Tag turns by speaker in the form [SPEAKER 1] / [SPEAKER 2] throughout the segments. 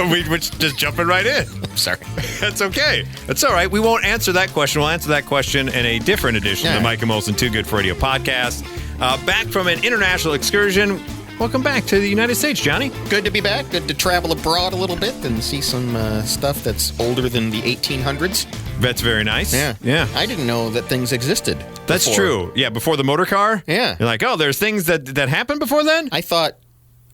[SPEAKER 1] We're just jumping right in.
[SPEAKER 2] Sorry.
[SPEAKER 1] That's okay. That's all right. We won't answer that question. We'll answer that question in a different edition of the Mike and Molson Too Good for Radio podcast. Back from an international excursion. Welcome back to the United States, Johnny.
[SPEAKER 2] Good to be back. Good to travel abroad a little bit and see some stuff that's older than the 1800s.
[SPEAKER 1] That's very nice.
[SPEAKER 2] Yeah. I didn't know that things existed.
[SPEAKER 1] That's true. Yeah, before the motor car?
[SPEAKER 2] Yeah.
[SPEAKER 1] You're like, oh, there's things that happened before then?
[SPEAKER 2] I thought,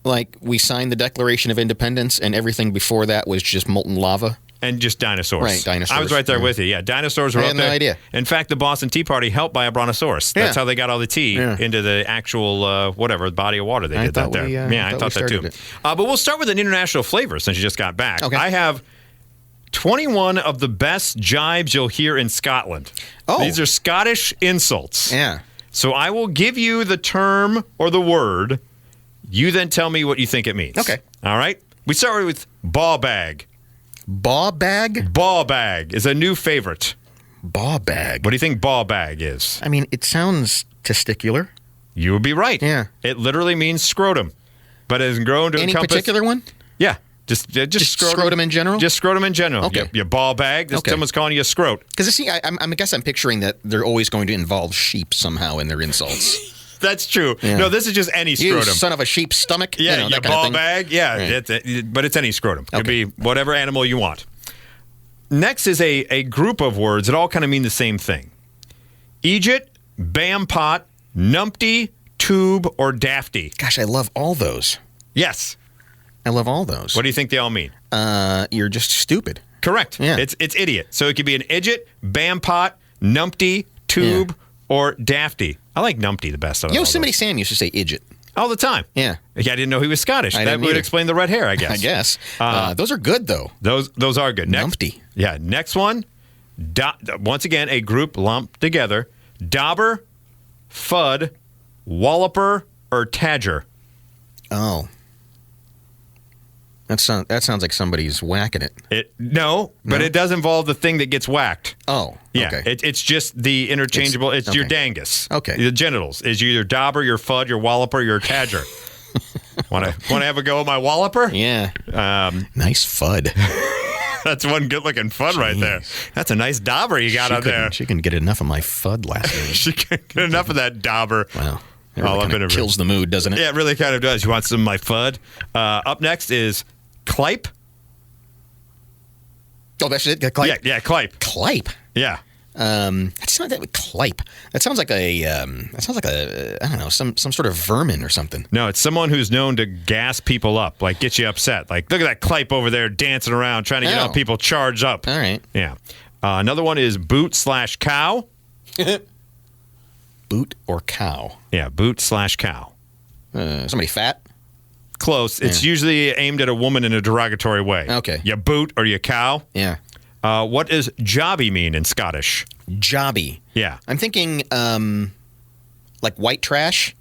[SPEAKER 2] like, we signed the Declaration of Independence and everything before that was just molten lava.
[SPEAKER 1] And just dinosaurs.
[SPEAKER 2] Right, dinosaurs.
[SPEAKER 1] I was right there with you. Yeah, dinosaurs were up there.
[SPEAKER 2] I had no idea.
[SPEAKER 1] In fact, the Boston Tea Party helped by a brontosaurus. That's how they got all the tea into the actual, body of water they did that there. I thought that too. But we'll start with an international flavor since you just got back.
[SPEAKER 2] Okay.
[SPEAKER 1] I have 21 of the best jibes you'll hear in Scotland.
[SPEAKER 2] Oh.
[SPEAKER 1] These are Scottish insults.
[SPEAKER 2] Yeah.
[SPEAKER 1] So I will give you the term or the word. You then tell me what you think it means.
[SPEAKER 2] Okay.
[SPEAKER 1] All right? We start with ball bag.
[SPEAKER 2] Ball bag?
[SPEAKER 1] Ball bag is a new favorite.
[SPEAKER 2] Ball bag.
[SPEAKER 1] What do you think ball bag is?
[SPEAKER 2] I mean, it sounds testicular.
[SPEAKER 1] You would be right.
[SPEAKER 2] Yeah.
[SPEAKER 1] It literally means scrotum. But it has grown to encompass...
[SPEAKER 2] Any particular one?
[SPEAKER 1] Yeah. Just
[SPEAKER 2] scrotum in general?
[SPEAKER 1] Just scrotum in general.
[SPEAKER 2] Okay.
[SPEAKER 1] Your ball bag. Someone's calling you a scrot.
[SPEAKER 2] Because, see, I guess I'm picturing that they're always going to involve sheep somehow in their insults.
[SPEAKER 1] That's true.
[SPEAKER 2] Yeah.
[SPEAKER 1] No, this is just any scrotum.
[SPEAKER 2] You son of a sheep's stomach.
[SPEAKER 1] Yeah, your ball bag. Yeah,
[SPEAKER 2] right.
[SPEAKER 1] But it's any scrotum. It could be whatever animal you want. Next is a group of words that all kind of mean the same thing. Eejit, bampot, numpty, tube, or dafty.
[SPEAKER 2] Gosh, I love all those.
[SPEAKER 1] Yes.
[SPEAKER 2] I love all those.
[SPEAKER 1] What do you think they all mean?
[SPEAKER 2] You're just stupid.
[SPEAKER 1] Correct.
[SPEAKER 2] Yeah.
[SPEAKER 1] It's idiot. So it could be an idjit, bampot, numpty, tube, or dafty. I like numpty the best out of all
[SPEAKER 2] Yosemite
[SPEAKER 1] those.
[SPEAKER 2] Sam used to say idjit.
[SPEAKER 1] All the time.
[SPEAKER 2] Yeah.
[SPEAKER 1] I didn't know he was Scottish.
[SPEAKER 2] I
[SPEAKER 1] That
[SPEAKER 2] didn't
[SPEAKER 1] would
[SPEAKER 2] either.
[SPEAKER 1] explain the red hair, I guess.
[SPEAKER 2] I guess. Those are good, though.
[SPEAKER 1] Those are good. Next,
[SPEAKER 2] Numpty.
[SPEAKER 1] Yeah. Next one. Once again, a group lumped together. Dauber, Fud, Walloper, or Tadger.
[SPEAKER 2] Oh. That sounds like somebody's whacking it.
[SPEAKER 1] No, but it does involve the thing that gets whacked.
[SPEAKER 2] Oh,
[SPEAKER 1] Yeah,
[SPEAKER 2] okay.
[SPEAKER 1] it's just the interchangeable. It's your dangus.
[SPEAKER 2] Okay.
[SPEAKER 1] The genitals is your dauber, your fud, your walloper, your tadger. Want to have a go at my walloper?
[SPEAKER 2] Yeah. Nice fud.
[SPEAKER 1] That's one good-looking fud right there. That's a nice dauber you got out there.
[SPEAKER 2] She couldn't get enough of my fud last night.
[SPEAKER 1] She can't get enough of that dauber.
[SPEAKER 2] Wow. It really kind of kills the mood, doesn't it?
[SPEAKER 1] Yeah, it really kind of does. You want some of my fud? Up next is Clipe.
[SPEAKER 2] Oh, that's it? Clipe?
[SPEAKER 1] Yeah, Clipe.
[SPEAKER 2] Clipe?
[SPEAKER 1] Yeah.
[SPEAKER 2] That's not that Clipe. That sounds like I don't know, some sort of vermin or something.
[SPEAKER 1] No, it's someone who's known to gas people up, like get you upset. Like, look at that Clipe over there dancing around, trying to get all people charged up.
[SPEAKER 2] All right.
[SPEAKER 1] Yeah. Another one is boot/cow.
[SPEAKER 2] Boot or cow?
[SPEAKER 1] Yeah, boot/cow.
[SPEAKER 2] Somebody fat?
[SPEAKER 1] Close. It's usually aimed at a woman in a derogatory way.
[SPEAKER 2] Okay.
[SPEAKER 1] You boot or you cow.
[SPEAKER 2] Yeah.
[SPEAKER 1] What does jobby mean in Scottish?
[SPEAKER 2] Jobby.
[SPEAKER 1] Yeah.
[SPEAKER 2] I'm thinking like white trash.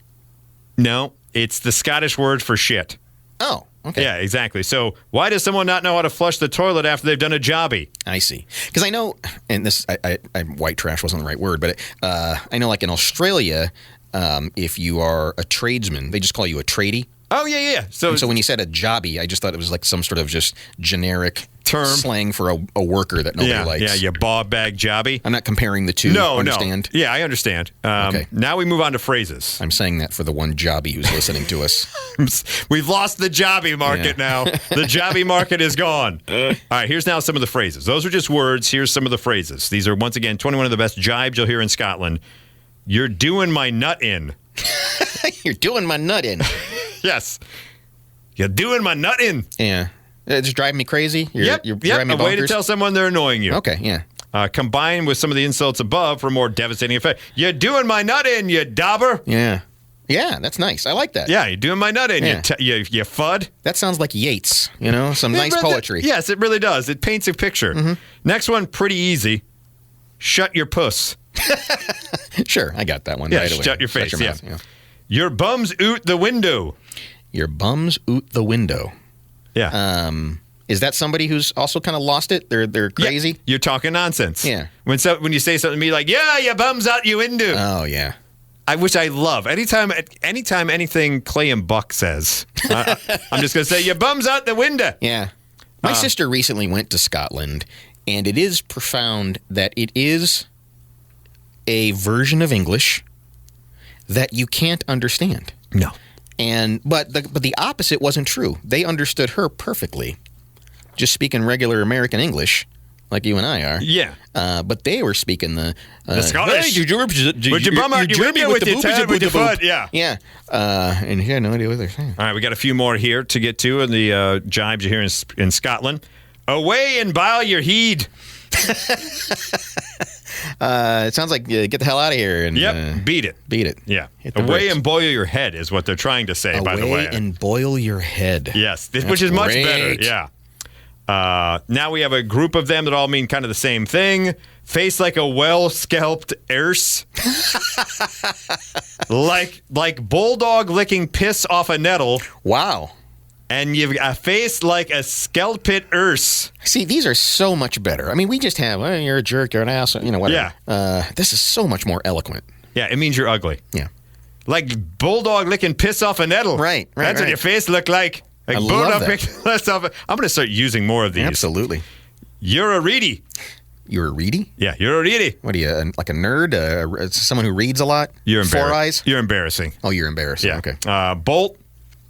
[SPEAKER 1] No, it's the Scottish word for shit.
[SPEAKER 2] Oh, okay.
[SPEAKER 1] Yeah, exactly. So why does someone not know how to flush the toilet after they've done a jobby?
[SPEAKER 2] I see. Because I know, and this, I white trash wasn't the right word, but I know like in Australia, if you are a tradesman, they just call you a tradie.
[SPEAKER 1] Oh, yeah.
[SPEAKER 2] So when you said a jobby, I just thought it was like some sort of just generic
[SPEAKER 1] term
[SPEAKER 2] slang for a worker that nobody likes.
[SPEAKER 1] Yeah, you ball bag jobby.
[SPEAKER 2] I'm not comparing the two. Understand?
[SPEAKER 1] No. Yeah, I understand.
[SPEAKER 2] Okay.
[SPEAKER 1] Now we move on to phrases.
[SPEAKER 2] I'm saying that for the one jobby who's listening to us.
[SPEAKER 1] We've lost the jobby market now. The jobby market is gone. All right, here's now some of the phrases. Those are just words. Here's some of the phrases. These are, once again, 21 of the best jibes you'll hear in Scotland. You're doing my nut in.
[SPEAKER 2] You're doing my nut in.
[SPEAKER 1] Yes. You're doing my nut in.
[SPEAKER 2] Yeah. It's driving me crazy. You're driving me bonkers.
[SPEAKER 1] A way to tell someone they're annoying you.
[SPEAKER 2] Okay, yeah.
[SPEAKER 1] Combined with some of the insults above for a more devastating effect. You're doing my nut in, you dauber.
[SPEAKER 2] Yeah. Yeah, that's nice. I like that.
[SPEAKER 1] Yeah, you're doing my nut in,
[SPEAKER 2] Yeah.
[SPEAKER 1] you fud.
[SPEAKER 2] That sounds like Yeats, some nice poetry.
[SPEAKER 1] Yes, it really does. It paints a picture.
[SPEAKER 2] Mm-hmm.
[SPEAKER 1] Next one, pretty easy. Shut your puss.
[SPEAKER 2] Sure, I got that one
[SPEAKER 1] Yeah,
[SPEAKER 2] right away.
[SPEAKER 1] shut your face,
[SPEAKER 2] Shut your mouth, yeah.
[SPEAKER 1] Your bum's out the window.
[SPEAKER 2] Your bum's out the window.
[SPEAKER 1] Yeah.
[SPEAKER 2] Is that somebody who's also kind of lost it? They're crazy?
[SPEAKER 1] Yeah, you're talking nonsense.
[SPEAKER 2] Yeah.
[SPEAKER 1] When you say something to me like, yeah, your bum's out your window.
[SPEAKER 2] Oh, yeah.
[SPEAKER 1] Which I love. Anytime anything Clay and Buck says, I'm just going to say, your bum's out the window.
[SPEAKER 2] Yeah. My sister recently went to Scotland, and it is profound that it is a version of English that you can't understand.
[SPEAKER 1] No.
[SPEAKER 2] But the opposite wasn't true. They understood her perfectly, just speaking regular American English, like you and I are.
[SPEAKER 1] Yeah.
[SPEAKER 2] But they were speaking the
[SPEAKER 1] Scottish.
[SPEAKER 2] Hey,
[SPEAKER 1] Would you bum out your window with your tongue, with your foot? Yeah.
[SPEAKER 2] Yeah. And he had no idea what they're saying.
[SPEAKER 1] All right, we got a few more here to get to in the jibes you hear in Scotland. Away and bow your heed.
[SPEAKER 2] It sounds like get the hell out of here and
[SPEAKER 1] beat it.
[SPEAKER 2] Beat it.
[SPEAKER 1] Yeah.
[SPEAKER 2] Hit the
[SPEAKER 1] Away
[SPEAKER 2] bricks.
[SPEAKER 1] and boil your head is what they're trying to say, by the way.
[SPEAKER 2] Away and boil your head.
[SPEAKER 1] Yes,
[SPEAKER 2] That's
[SPEAKER 1] which is much
[SPEAKER 2] great.
[SPEAKER 1] better. Yeah. Now we have a group of them that all mean kind of the same thing. Face like a well-scalped erse. like bulldog licking piss off a nettle.
[SPEAKER 2] Wow.
[SPEAKER 1] And you've got a face like a scalped erse.
[SPEAKER 2] See, these are so much better. I mean, we just have, you're a jerk, you're an asshole, whatever.
[SPEAKER 1] Yeah.
[SPEAKER 2] This is so much more eloquent.
[SPEAKER 1] Yeah, it means you're ugly.
[SPEAKER 2] Yeah.
[SPEAKER 1] Like bulldog licking piss off a nettle.
[SPEAKER 2] Right.
[SPEAKER 1] That's what your face look like. Like
[SPEAKER 2] I love
[SPEAKER 1] bulldog
[SPEAKER 2] that.
[SPEAKER 1] licking piss off. I'm going to start using more of these.
[SPEAKER 2] Absolutely.
[SPEAKER 1] You're a reedy.
[SPEAKER 2] You're a reedy?
[SPEAKER 1] Yeah, you're a reedy.
[SPEAKER 2] What are you, like a nerd? Someone who reads a lot?
[SPEAKER 1] You're
[SPEAKER 2] Four eyes?
[SPEAKER 1] You're embarrassing.
[SPEAKER 2] Oh, you're embarrassing.
[SPEAKER 1] Yeah.
[SPEAKER 2] Okay.
[SPEAKER 1] Bolt.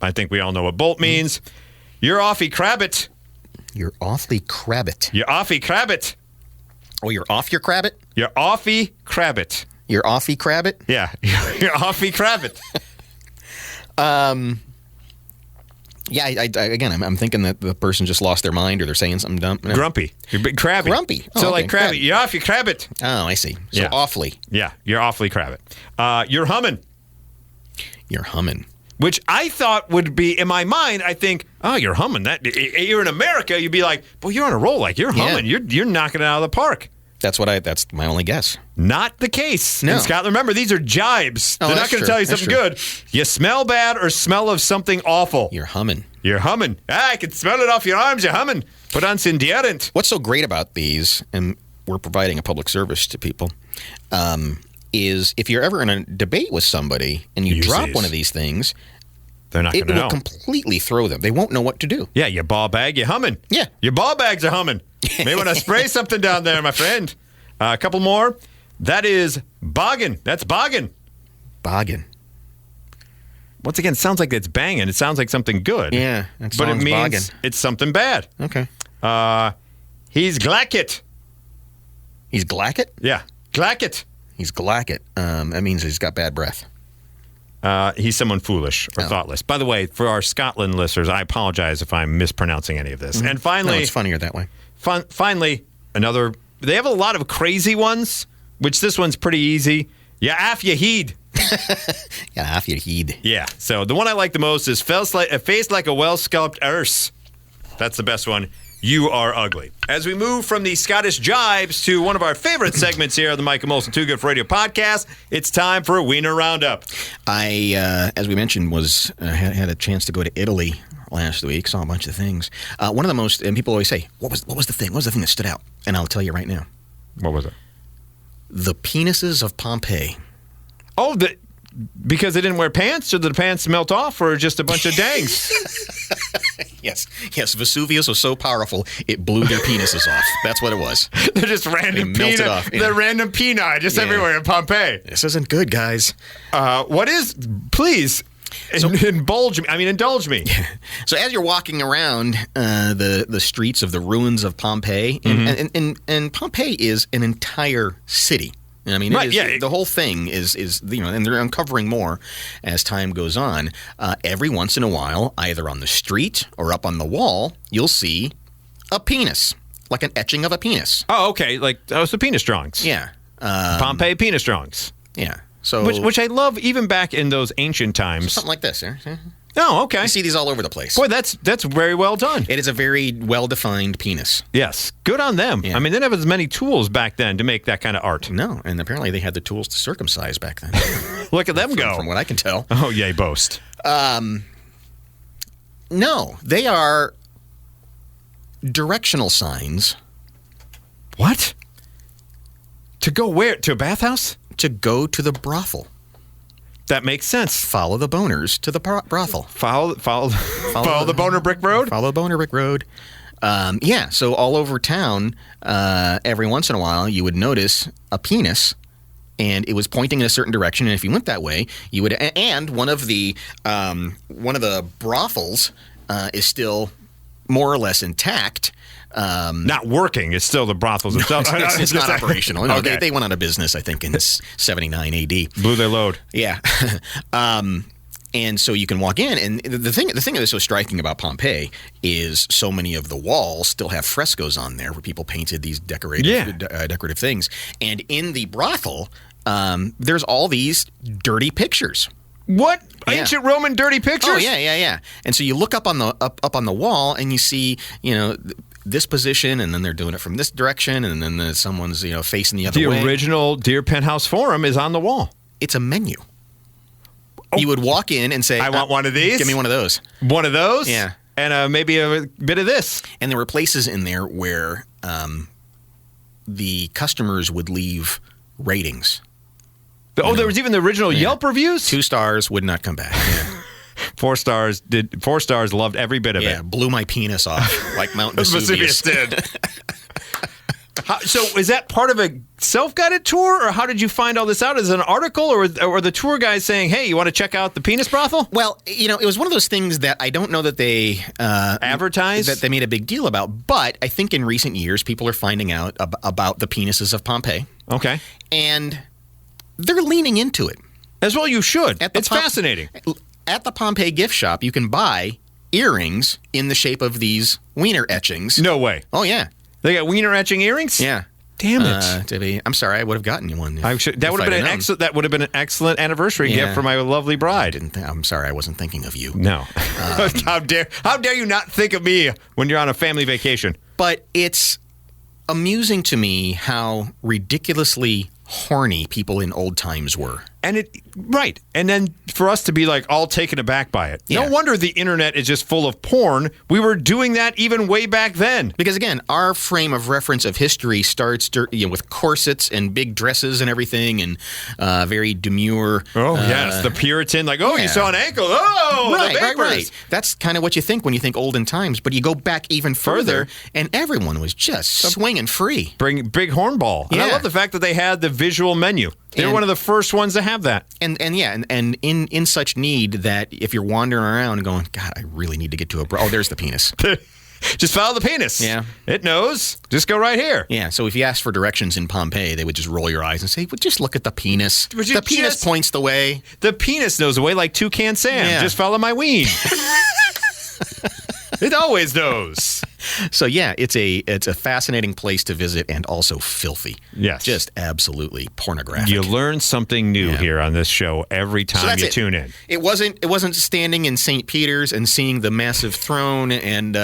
[SPEAKER 1] I think we all know what bolt means. You're offy crabbit.
[SPEAKER 2] You're awfully crabbit.
[SPEAKER 1] You're offy crabbit.
[SPEAKER 2] Oh, you're off your crabbit?
[SPEAKER 1] You're offy crabbit.
[SPEAKER 2] You're offy crabbit?
[SPEAKER 1] Yeah, you're offy crabbit.
[SPEAKER 2] Yeah, again, I'm thinking that the person just lost their mind or they're saying something dumb. No.
[SPEAKER 1] Grumpy. You're big crabby.
[SPEAKER 2] Grumpy. Oh,
[SPEAKER 1] So
[SPEAKER 2] okay.
[SPEAKER 1] like crabby.
[SPEAKER 2] Crabby.
[SPEAKER 1] You're offy crabbit.
[SPEAKER 2] Oh, I see. So
[SPEAKER 1] Yeah.
[SPEAKER 2] awfully.
[SPEAKER 1] Yeah, you're awfully crabbit. You're humming.
[SPEAKER 2] You're humming.
[SPEAKER 1] Which I thought would be, in my mind, I think, oh, you're humming. That you're in America, you'd be like, well, you're on a roll. Like, you're humming.
[SPEAKER 2] Yeah.
[SPEAKER 1] You're knocking it out of the park.
[SPEAKER 2] That's my only guess.
[SPEAKER 1] Not the case
[SPEAKER 2] No.
[SPEAKER 1] in Scotland. Remember, these are jibes.
[SPEAKER 2] Oh,
[SPEAKER 1] They're not
[SPEAKER 2] that's
[SPEAKER 1] going to
[SPEAKER 2] true.
[SPEAKER 1] tell you
[SPEAKER 2] That's
[SPEAKER 1] something good. You smell bad or smell of something awful.
[SPEAKER 2] You're humming.
[SPEAKER 1] You're humming. I can smell it off your arms. You're humming. Put on some deodorant.
[SPEAKER 2] What's so great about these, and we're providing a public service to people, is if you're ever in a debate with somebody and you
[SPEAKER 1] Use
[SPEAKER 2] drop
[SPEAKER 1] these.
[SPEAKER 2] one of these things,
[SPEAKER 1] They're not going
[SPEAKER 2] it
[SPEAKER 1] to
[SPEAKER 2] will
[SPEAKER 1] know.
[SPEAKER 2] completely throw them. They won't know what to do.
[SPEAKER 1] Yeah, your ball bag, you're humming.
[SPEAKER 2] Yeah.
[SPEAKER 1] Your ball bags are humming. May want to spray something down there, my friend. A couple more. That is boggin. That's boggin.
[SPEAKER 2] Boggin.
[SPEAKER 1] Once again, it sounds like it's banging. It sounds like something good.
[SPEAKER 2] Yeah, that
[SPEAKER 1] but it
[SPEAKER 2] song's
[SPEAKER 1] means
[SPEAKER 2] boggin.
[SPEAKER 1] it's something bad.
[SPEAKER 2] Okay.
[SPEAKER 1] He's glacket.
[SPEAKER 2] He's glacket?
[SPEAKER 1] Yeah, glacket.
[SPEAKER 2] He's glacket. That means he's got bad breath.
[SPEAKER 1] He's someone foolish or thoughtless. By the way, for our Scotland listeners, I apologize if I'm mispronouncing any of this. And finally,
[SPEAKER 2] No, it's funnier that way.
[SPEAKER 1] finally, another. They have a lot of crazy ones, which this one's pretty easy. Yeah, af you heed.
[SPEAKER 2] Yeah, half your heed.
[SPEAKER 1] Yeah. So the one I like the most is a face like a well-sculpted erse. That's the best one. You are ugly. As we move from the Scottish jibes to one of our favorite segments here on the Mike and Molson Too Good for Radio podcast, it's time for a Wiener Roundup.
[SPEAKER 2] I, as we mentioned, had a chance to go to Italy last week. Saw a bunch of things. One of the most, and people always say, "What was the thing? What was the thing that stood out?" And I'll tell you right now:
[SPEAKER 1] What was it?
[SPEAKER 2] the penises of Pompeii.
[SPEAKER 1] Oh, because they didn't wear pants, or the pants melt off, or just a bunch of dangs?
[SPEAKER 2] Yes. Vesuvius was so powerful it blew their penises off. That's what it was.
[SPEAKER 1] They're just random
[SPEAKER 2] They melted
[SPEAKER 1] peni.
[SPEAKER 2] off, yeah.
[SPEAKER 1] They're random peni just everywhere in Pompeii.
[SPEAKER 2] This isn't good, guys.
[SPEAKER 1] What is? Please. Indulge me.
[SPEAKER 2] So as you're walking around the streets of the ruins of Pompeii, and Pompeii is an entire city. I mean,
[SPEAKER 1] Right, yeah.
[SPEAKER 2] The whole thing is and they're uncovering more as time goes on. Every once in a while, either on the street or up on the wall, you'll see a penis, like an etching of a penis.
[SPEAKER 1] Oh, okay. Like the penis drawings.
[SPEAKER 2] Yeah.
[SPEAKER 1] Pompeii penis drawings.
[SPEAKER 2] Yeah. So
[SPEAKER 1] Which I love even back in those ancient times.
[SPEAKER 2] something like this.
[SPEAKER 1] Oh, okay.
[SPEAKER 2] I see these all over the place.
[SPEAKER 1] Boy, that's very well done.
[SPEAKER 2] It is a very well-defined penis.
[SPEAKER 1] Yes. Good on them.
[SPEAKER 2] Yeah.
[SPEAKER 1] I mean, they didn't have as many tools back then to make that kind of art.
[SPEAKER 2] No, and apparently they had the tools to circumcise back then.
[SPEAKER 1] Look at them go.
[SPEAKER 2] From what I can tell.
[SPEAKER 1] Oh, yay, boast.
[SPEAKER 2] No, they are directional signs
[SPEAKER 1] What? To go where? To a bathhouse?
[SPEAKER 2] to go to the brothel.
[SPEAKER 1] That makes sense.
[SPEAKER 2] Follow the boners to the brothel.
[SPEAKER 1] Follow the Boner Brick Road?
[SPEAKER 2] Follow Boner Brick Road. Yeah, so all over town, every once in a while, you would notice a penis, and it was pointing in a certain direction. And if you went that way, you would. And one of the brothels is still more or less intact.
[SPEAKER 1] Not working. It's still the brothels itself.
[SPEAKER 2] It's not operational. No,
[SPEAKER 1] Okay.
[SPEAKER 2] they went out of business, I think, in 79 AD.
[SPEAKER 1] Blew their load.
[SPEAKER 2] Yeah. And so you can walk in, and the thing that is so striking about Pompeii is so many of the walls still have frescoes on there where people painted these decorative things. And in the brothel, there's all these dirty pictures.
[SPEAKER 1] What?
[SPEAKER 2] Yeah.
[SPEAKER 1] Ancient Roman dirty pictures?
[SPEAKER 2] Oh yeah. And so you look up on the wall, and you see, this position, and then they're doing it from this direction, and then someone's facing the other way.
[SPEAKER 1] The original Deer Penthouse Forum is on the wall.
[SPEAKER 2] It's a menu. You would walk in and say,
[SPEAKER 1] I want one of these.
[SPEAKER 2] Give me one of those.
[SPEAKER 1] One of those?
[SPEAKER 2] Yeah.
[SPEAKER 1] And maybe a bit of this.
[SPEAKER 2] And there were places in there where the customers would leave ratings.
[SPEAKER 1] There was even the original Yelp reviews?
[SPEAKER 2] 2 stars, would not come back. Yeah.
[SPEAKER 1] 4 stars did. 4 stars loved every bit of it.
[SPEAKER 2] Yeah, blew my penis off like Mount Vesuvius.
[SPEAKER 1] did. So is that part of a self-guided tour, or how did you find all this out? Is it an article, or the tour guys saying, hey, you want to check out the penis brothel?
[SPEAKER 2] Well, it was one of those things that I don't know that they
[SPEAKER 1] advertised,
[SPEAKER 2] that they made a big deal about, but I think in recent years people are finding out about the penises of Pompeii.
[SPEAKER 1] Okay.
[SPEAKER 2] And they're leaning into it.
[SPEAKER 1] As well you should. It's fascinating.
[SPEAKER 2] At the Pompeii gift shop, you can buy earrings in the shape of these wiener etchings.
[SPEAKER 1] No way.
[SPEAKER 2] Oh, yeah.
[SPEAKER 1] They got wiener etching earrings?
[SPEAKER 2] Yeah.
[SPEAKER 1] Damn it.
[SPEAKER 2] I'm sorry, I would have gotten you one.
[SPEAKER 1] That would have been an excellent anniversary gift for my lovely bride.
[SPEAKER 2] I'm sorry, I wasn't thinking of you.
[SPEAKER 1] No. How dare you not think of me when you're on a family vacation?
[SPEAKER 2] But it's amusing to me how ridiculously horny people in old times were.
[SPEAKER 1] And and then for us to be like all taken aback by it.
[SPEAKER 2] Yeah.
[SPEAKER 1] No wonder the internet is just full of porn. We were doing that even way back then.
[SPEAKER 2] Because again, our frame of reference of history starts with corsets and big dresses and everything, and very demure.
[SPEAKER 1] Oh yes, the Puritan, you saw an ankle. Oh, the vapors.
[SPEAKER 2] Right. That's kind of what you think when you think olden times. But you go back even further, and everyone was just swinging free.
[SPEAKER 1] Bring big hornball. And I love the fact that they had the visual menu. They were one of the first ones to have that.
[SPEAKER 2] And in such need that if you're wandering around and going, God, I really need to get to there's the penis.
[SPEAKER 1] Just follow the penis.
[SPEAKER 2] Yeah.
[SPEAKER 1] It knows. Just go right here.
[SPEAKER 2] Yeah. So if you ask for directions in Pompeii, they would just roll your eyes and say, well, just look at the penis. The penis points the way.
[SPEAKER 1] The penis knows the way like Toucan Sam.
[SPEAKER 2] Yeah.
[SPEAKER 1] Just follow my ween. It always knows.
[SPEAKER 2] So yeah, it's a fascinating place to visit, and also filthy.
[SPEAKER 1] Yes,
[SPEAKER 2] just absolutely pornographic.
[SPEAKER 1] You learn something new here on this show every time you tune in.
[SPEAKER 2] It wasn't standing in St. Peter's and seeing the massive throne and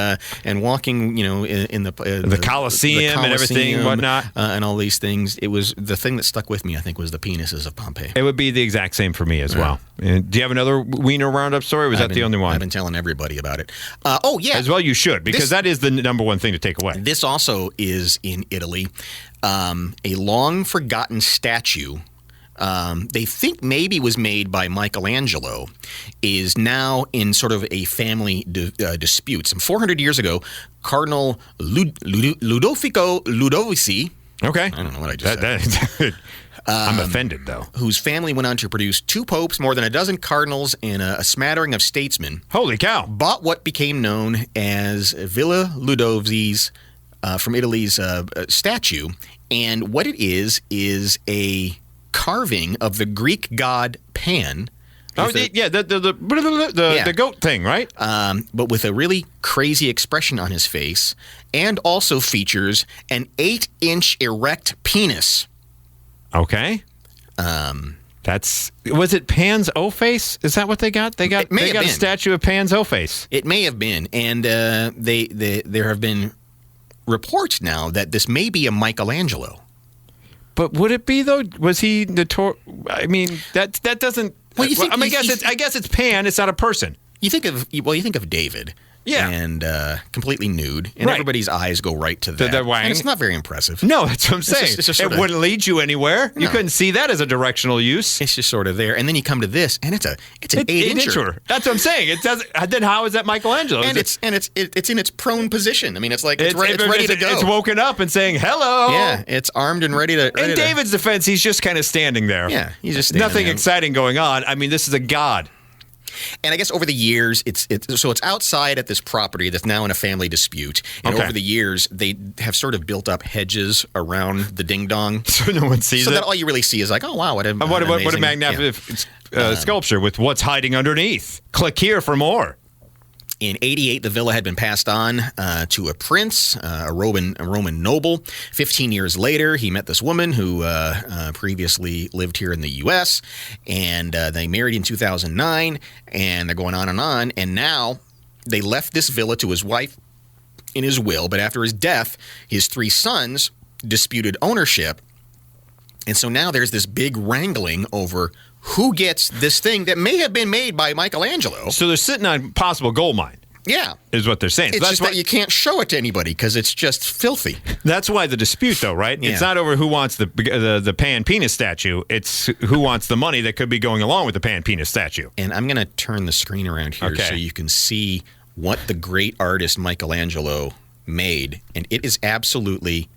[SPEAKER 2] walking, in the
[SPEAKER 1] Colosseum and everything, whatnot,
[SPEAKER 2] and all these things. It was the thing that stuck with me. I think was the penises of Pompeii.
[SPEAKER 1] It would be the exact same for me as well. And do you have another wiener roundup story? Or was that the only one?
[SPEAKER 2] I've been telling everybody about it.
[SPEAKER 1] As well you should, because that is the number one thing to take away.
[SPEAKER 2] This also is in Italy. A long forgotten statue, they think maybe was made by Michelangelo, is now in sort of a family dispute. Some 400 years ago, Cardinal Ludovico Ludovici.
[SPEAKER 1] Okay.
[SPEAKER 2] I don't know what I just said.
[SPEAKER 1] I'm offended, though.
[SPEAKER 2] Whose family went on to produce 2 popes, more than a dozen cardinals, and a smattering of statesmen.
[SPEAKER 1] Holy cow.
[SPEAKER 2] Bought what became known as Villa Ludovisi's from Italy's statue. And what it is a carving of the Greek god Pan.
[SPEAKER 1] The goat thing, right?
[SPEAKER 2] But with a really crazy expression on his face, and also features an 8-inch erect penis.
[SPEAKER 1] Okay. Was it Pan's O-face? Is that what they got? They got a statue of Pan's O-face.
[SPEAKER 2] It may have been, and there have been reports now that this may be a Michelangelo.
[SPEAKER 1] But would it be though? Was he I mean, that doesn't.
[SPEAKER 2] Well,
[SPEAKER 1] I guess it's Pan. It's not a person.
[SPEAKER 2] You think of David.
[SPEAKER 1] Yeah.
[SPEAKER 2] And completely nude. And
[SPEAKER 1] Right.
[SPEAKER 2] everybody's eyes go right to that.
[SPEAKER 1] the wang.
[SPEAKER 2] And it's not very impressive.
[SPEAKER 1] No, that's what I'm saying.
[SPEAKER 2] it's just
[SPEAKER 1] it
[SPEAKER 2] sorta-
[SPEAKER 1] wouldn't lead you anywhere. You
[SPEAKER 2] No.
[SPEAKER 1] couldn't see that as a directional use.
[SPEAKER 2] It's just sort of there. And then you come to this, and it's an 8-incher.
[SPEAKER 1] Eight-incher. That's what I'm saying. It does. Then how is that Michelangelo?
[SPEAKER 2] And
[SPEAKER 1] Is
[SPEAKER 2] it's in its prone position. I mean, it's like it's ready to go.
[SPEAKER 1] It's woken up and saying hello.
[SPEAKER 2] Yeah, it's armed and ready to.
[SPEAKER 1] In David's defense, he's just kind of standing there.
[SPEAKER 2] Yeah, he's just standing
[SPEAKER 1] nothing
[SPEAKER 2] there.
[SPEAKER 1] exciting going on. I mean, this is a god.
[SPEAKER 2] And I guess over the years, it's outside at this property that's now in a family dispute. And
[SPEAKER 1] Okay.
[SPEAKER 2] over the years, they have sort of built up hedges around the ding dong,
[SPEAKER 1] So no one sees
[SPEAKER 2] so
[SPEAKER 1] it.
[SPEAKER 2] that all you really see is like, oh wow, what a
[SPEAKER 1] what a
[SPEAKER 2] amazing-
[SPEAKER 1] magnificent sculpture with what's hiding underneath. Click here for more.
[SPEAKER 2] In '88, the villa had been passed on to a prince, a Roman noble. 15 years later, he met this woman who previously lived here in the U.S., and they married in 2009, and they're going on. And now they left this villa to his wife in his will, but after his death, his 3 sons disputed ownership. And so now there's this big wrangling over who gets this thing that may have been made by Michelangelo.
[SPEAKER 1] So they're sitting on possible gold mine,
[SPEAKER 2] Yeah.
[SPEAKER 1] is what they're saying. So
[SPEAKER 2] It's just that you can't show it to anybody because it's just filthy.
[SPEAKER 1] That's why the dispute, though, right?
[SPEAKER 2] Yeah.
[SPEAKER 1] It's not over who wants the pan penis statue. It's who wants the money that could be going along with the pan penis statue.
[SPEAKER 2] And I'm going to turn the screen around here
[SPEAKER 1] Okay.
[SPEAKER 2] so you can see what the great artist Michelangelo made. And it is absolutely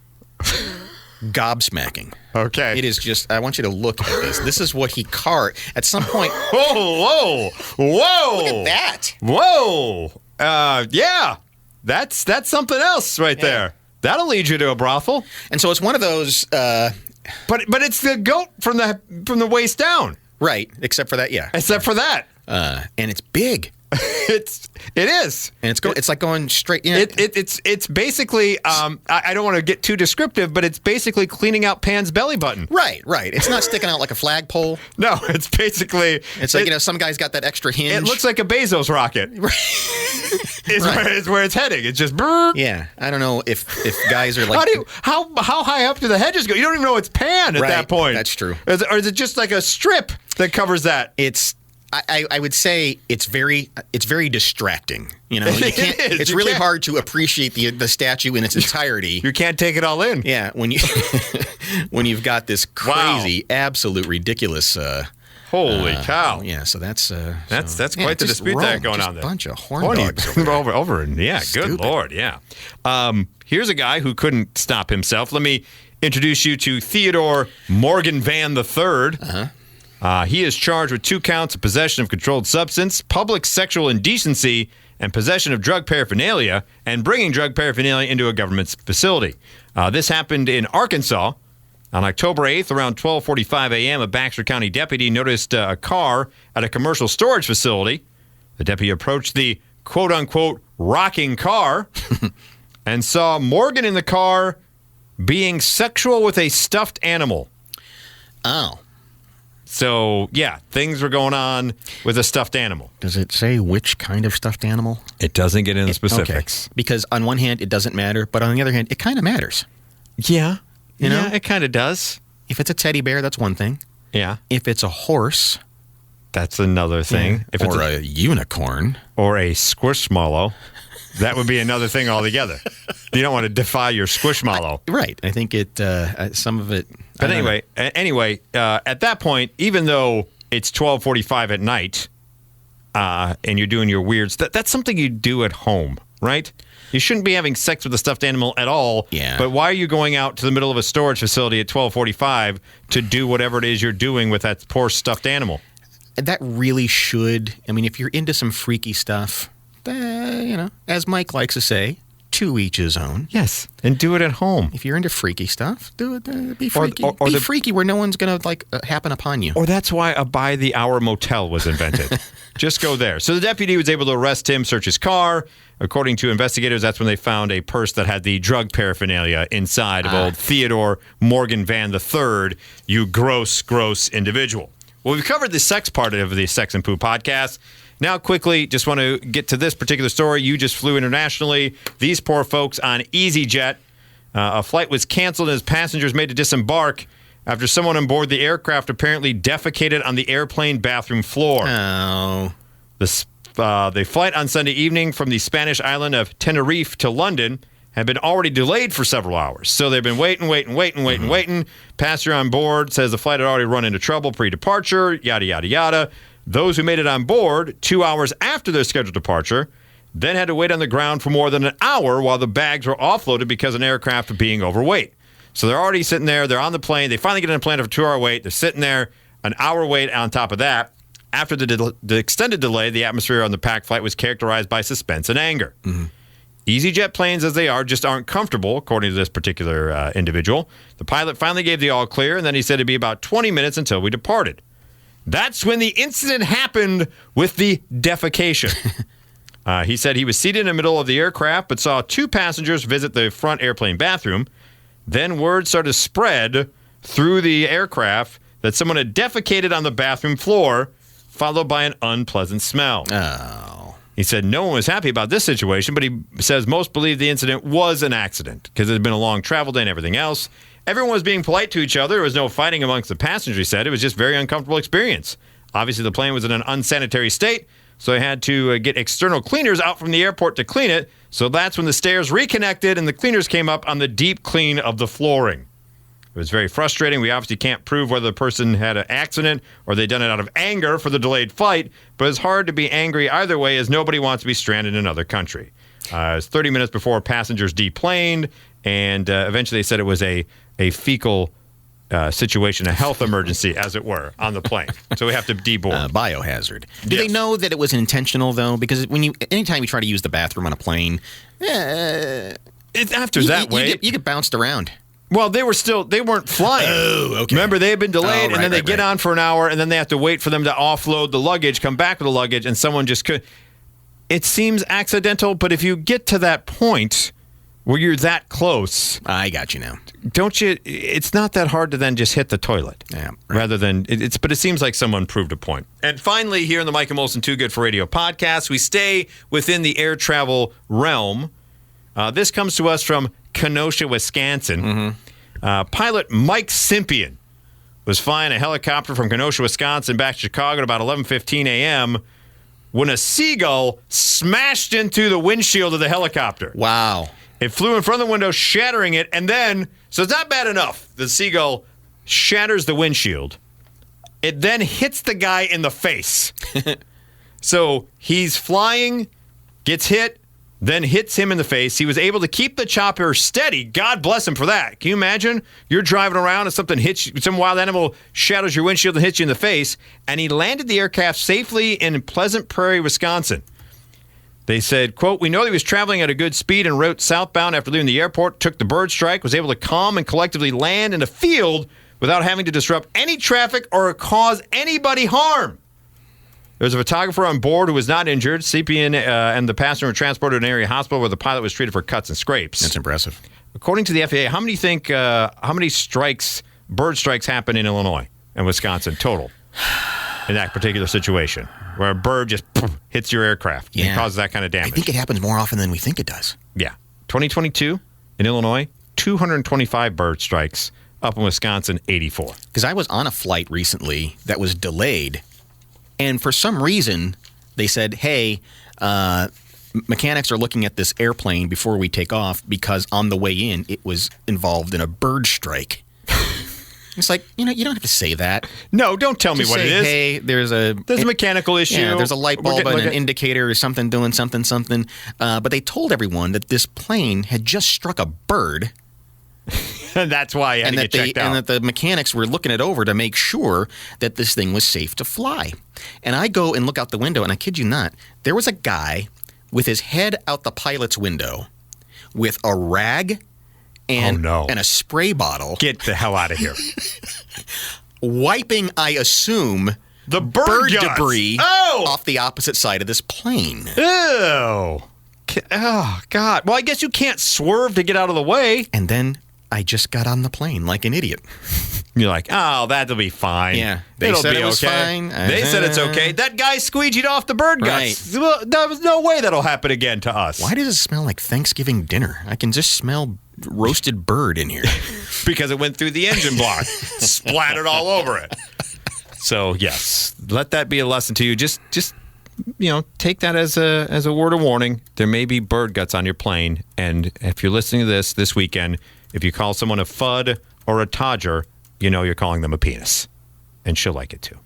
[SPEAKER 2] gobsmacking.
[SPEAKER 1] Okay.
[SPEAKER 2] It is just, I want you to look at this. This is what he carved. At some point,
[SPEAKER 1] Whoa! Whoa!
[SPEAKER 2] look at that.
[SPEAKER 1] Whoa! Yeah, that's something else right there. That'll lead you to a brothel.
[SPEAKER 2] And so it's one of those,
[SPEAKER 1] But it's the goat from the waist down.
[SPEAKER 2] right, except for that, yeah.
[SPEAKER 1] Except for that,
[SPEAKER 2] And it's big.
[SPEAKER 1] it is.
[SPEAKER 2] And it's like going straight, you know,
[SPEAKER 1] It's basically I don't want to get too descriptive, but it's basically cleaning out Pan's belly button.
[SPEAKER 2] right. It's not sticking out like a flagpole.
[SPEAKER 1] No, it's basically
[SPEAKER 2] It's like, some guy's got that extra hinge.
[SPEAKER 1] it looks like a Bezos rocket. Is where it's heading. It's just brrr.
[SPEAKER 2] Yeah, I don't know if guys are like,
[SPEAKER 1] How high up do the hedges go? You don't even know it's Pan at
[SPEAKER 2] Right,
[SPEAKER 1] that point.
[SPEAKER 2] that's true.
[SPEAKER 1] Or is it just like a strip that covers that?
[SPEAKER 2] it's. I would say it's very distracting. You know, you can't,
[SPEAKER 1] is.
[SPEAKER 2] it's
[SPEAKER 1] You
[SPEAKER 2] really
[SPEAKER 1] can't-
[SPEAKER 2] hard to appreciate the statue in its entirety.
[SPEAKER 1] You can't take it all in.
[SPEAKER 2] Yeah, when you've got this crazy, absolute, ridiculous.
[SPEAKER 1] Holy cow!
[SPEAKER 2] Yeah, so that's
[SPEAKER 1] That's
[SPEAKER 2] yeah,
[SPEAKER 1] quite the
[SPEAKER 2] just
[SPEAKER 1] dispute
[SPEAKER 2] Rome,
[SPEAKER 1] that going
[SPEAKER 2] just
[SPEAKER 1] on there.
[SPEAKER 2] A bunch of horn
[SPEAKER 1] Horny-
[SPEAKER 2] dogs. Over there.
[SPEAKER 1] over. Yeah,
[SPEAKER 2] Stupid.
[SPEAKER 1] good Lord. Yeah. Here's a guy who couldn't stop himself. Let me introduce you to Theodore Morgan Van III. He is charged with 2 counts of possession of controlled substance, public sexual indecency, and possession of drug paraphernalia, and bringing drug paraphernalia into a government facility. This happened in Arkansas. On October 8th, around 12:45 a.m., a Baxter County deputy noticed a car at a commercial storage facility. The deputy approached the quote-unquote rocking car and saw Morgan in the car being sexual with a stuffed animal.
[SPEAKER 2] Oh,
[SPEAKER 1] So, yeah, things were going on with a stuffed animal.
[SPEAKER 2] does it say which kind of stuffed animal?
[SPEAKER 1] It doesn't get into
[SPEAKER 2] Okay.
[SPEAKER 1] specifics.
[SPEAKER 2] Because on one hand, it doesn't matter, but on the other hand, it kind of matters.
[SPEAKER 1] Yeah.
[SPEAKER 2] You know?
[SPEAKER 1] Yeah, it kind of does.
[SPEAKER 2] If it's a teddy bear, that's one thing.
[SPEAKER 1] Yeah.
[SPEAKER 2] If it's a horse,
[SPEAKER 1] That's another thing. If it's
[SPEAKER 2] or a unicorn,
[SPEAKER 1] or a squishmallow, that would be another thing altogether. You don't want to defy your squishmallow.
[SPEAKER 2] right? I think it. Some of it.
[SPEAKER 1] But
[SPEAKER 2] I don't know.
[SPEAKER 1] anyway, at that point, even though it's 12:45 at night, and you're doing your weirds, that's something you do at home, right? You shouldn't be having sex with a stuffed animal at all.
[SPEAKER 2] Yeah.
[SPEAKER 1] But why are you going out to the middle of a storage facility at 12:45 to do whatever it is you're doing with that poor stuffed animal?
[SPEAKER 2] That really should. I mean, if you're into some freaky stuff, as Mike likes to say, to each his own.
[SPEAKER 1] Yes, and do it at home.
[SPEAKER 2] If you're into freaky stuff, do it. Be freaky.
[SPEAKER 1] or
[SPEAKER 2] be
[SPEAKER 1] the-
[SPEAKER 2] freaky where no one's gonna happen upon you.
[SPEAKER 1] Or that's why a by-the-hour motel was invented. Just go there. So the deputy was able to arrest him, search his car. According to investigators, that's when they found a purse that had the drug paraphernalia inside of old Theodore Morgan Van III, you gross, gross individual. Well, we've covered the sex part of the Sex and Poo podcast. Now, quickly, just want to get to this particular story. You just flew internationally. These poor folks on EasyJet. A flight was canceled as passengers made to disembark after someone on board the aircraft apparently defecated on the airplane bathroom floor.
[SPEAKER 2] Oh,
[SPEAKER 1] The The flight on Sunday evening from the Spanish island of Tenerife to London had been already delayed for several hours. So they've been waiting. Passenger on board says the flight had already run into trouble pre-departure, yada, yada, yada. Those who made it on board 2 hours after their scheduled departure then had to wait on the ground for more than an hour while the bags were offloaded because of an aircraft being overweight. So they're already sitting there. They're on the plane. They finally get on the plane after a 2-hour wait. They're sitting there, an hour wait on top of that. After the extended delay, the atmosphere on the packed flight was characterized by suspense and anger. Mm-hmm. EasyJet planes, as they are, just aren't comfortable, according to this particular individual. The pilot finally gave the all clear, and then he said it'd be about 20 minutes until we departed. That's when the incident happened with the defecation. He said he was seated in the middle of the aircraft, but saw 2 passengers visit the front airplane bathroom. Then word started to spread through the aircraft that someone had defecated on the bathroom floor, followed by an unpleasant smell.
[SPEAKER 2] Oh.
[SPEAKER 1] He said no one was happy about this situation, but he says most believe the incident was an accident because it had been a long travel day and everything else. Everyone was being polite to each other. There was no fighting amongst the passengers, he said. It was just a very uncomfortable experience. Obviously, the plane was in an unsanitary state, so they had to get external cleaners out from the airport to clean it. So that's when the stairs reconnected and the cleaners came up on the deep clean of the flooring. It was very frustrating. We obviously can't prove whether the person had an accident or they done it out of anger for the delayed flight, but it's hard to be angry either way as nobody wants to be stranded in another country. It was 30 minutes before passengers deplaned, and eventually they said it was a fecal situation, a health emergency, as it were, on the plane. So we have to deboard.
[SPEAKER 2] Biohazard. Do they know that it was intentional, though? Because anytime you try to use the bathroom on a plane,
[SPEAKER 1] it's after that way.
[SPEAKER 2] You get bounced around.
[SPEAKER 1] Well, they weren't flying.
[SPEAKER 2] Oh, okay.
[SPEAKER 1] Remember, they had been delayed, and then they get on for an hour, and then they have to wait for them to offload the luggage, come back with the luggage, and someone just could. It seems accidental, but if you get to that point where you're that close,
[SPEAKER 2] I got you now.
[SPEAKER 1] Don't you? It's not that hard to then just hit the toilet.
[SPEAKER 2] Yeah. Right.
[SPEAKER 1] Rather than but it seems like someone proved a point. And finally, here in the Mike and Molson Too Good for Radio podcast, we stay within the air travel realm. This comes to us from Kenosha, Wisconsin. Mm-hmm. Pilot Mike Simpian was flying a helicopter from Kenosha, Wisconsin, back to Chicago at about 11:15 a.m. when a seagull smashed into the windshield of the helicopter.
[SPEAKER 2] Wow.
[SPEAKER 1] It flew in front of the window, shattering it, and then, so it's not bad enough. The seagull shatters the windshield. It then hits the guy in the face. So he's flying, gets hit, then hits him in the face. He was able to keep the chopper steady. God bless him for that. Can you imagine? You're driving around and something hits you, some wild animal shatters your windshield and hits you in the face, and he landed the aircraft safely in Pleasant Prairie, Wisconsin. They said, quote, "We know that he was traveling at a good speed en route southbound after leaving the airport, took the bird strike, was able to calm and collectively land in a field without having to disrupt any traffic or cause anybody harm." There was a photographer on board who was not injured. Simpian and the passenger were transported to an area hospital where the pilot was treated for cuts and scrapes.
[SPEAKER 2] That's impressive.
[SPEAKER 1] According to the FAA, how many bird strikes happen in Illinois and Wisconsin total in that particular situation, where a bird just hits your aircraft and causes that kind of damage?
[SPEAKER 2] I think it happens more often than we think it does.
[SPEAKER 1] Yeah. 2022 in Illinois, 225 bird strikes. Up in Wisconsin, 84.
[SPEAKER 2] Because I was on a flight recently that was delayed, and for some reason, they said, hey, mechanics are looking at this airplane before we take off because on the way in, it was involved in a bird strike. It's like, you don't have to say that.
[SPEAKER 1] No, don't tell me what it is.
[SPEAKER 2] Hey, there's a
[SPEAKER 1] mechanical issue.
[SPEAKER 2] Yeah, there's a light bulb and an indicator or something doing something. But they told everyone that this plane had just struck a bird.
[SPEAKER 1] And that's why you had to get checked out.
[SPEAKER 2] And that the mechanics were looking it over to make sure that this thing was safe to fly. And I go and look out the window, and I kid you not, there was a guy with his head out the pilot's window with a rag and a spray bottle.
[SPEAKER 1] Get the hell out of here.
[SPEAKER 2] Wiping, I assume,
[SPEAKER 1] the bird
[SPEAKER 2] debris off the opposite side of this plane.
[SPEAKER 1] Ew. Oh, God. Well, I guess you can't swerve to get out of the way.
[SPEAKER 2] And then I just got on the plane like an idiot.
[SPEAKER 1] You're like, oh, that'll be fine.
[SPEAKER 2] Yeah.
[SPEAKER 1] It'll
[SPEAKER 2] said
[SPEAKER 1] be
[SPEAKER 2] it was
[SPEAKER 1] okay.
[SPEAKER 2] fine.
[SPEAKER 1] They said it's okay. That guy squeegeed off the bird guts.
[SPEAKER 2] Right.
[SPEAKER 1] Well, there was no way that'll happen again to us.
[SPEAKER 2] Why does it smell like Thanksgiving dinner? I can just smell roasted bird in here.
[SPEAKER 1] Because it went through the engine block. Splattered all over it. So, yes. Let that be a lesson to you. Just take that as a word of warning. There may be bird guts on your plane, and if you're listening to this weekend, if you call someone a fud or a todger, you're calling them a penis, and she'll like it too.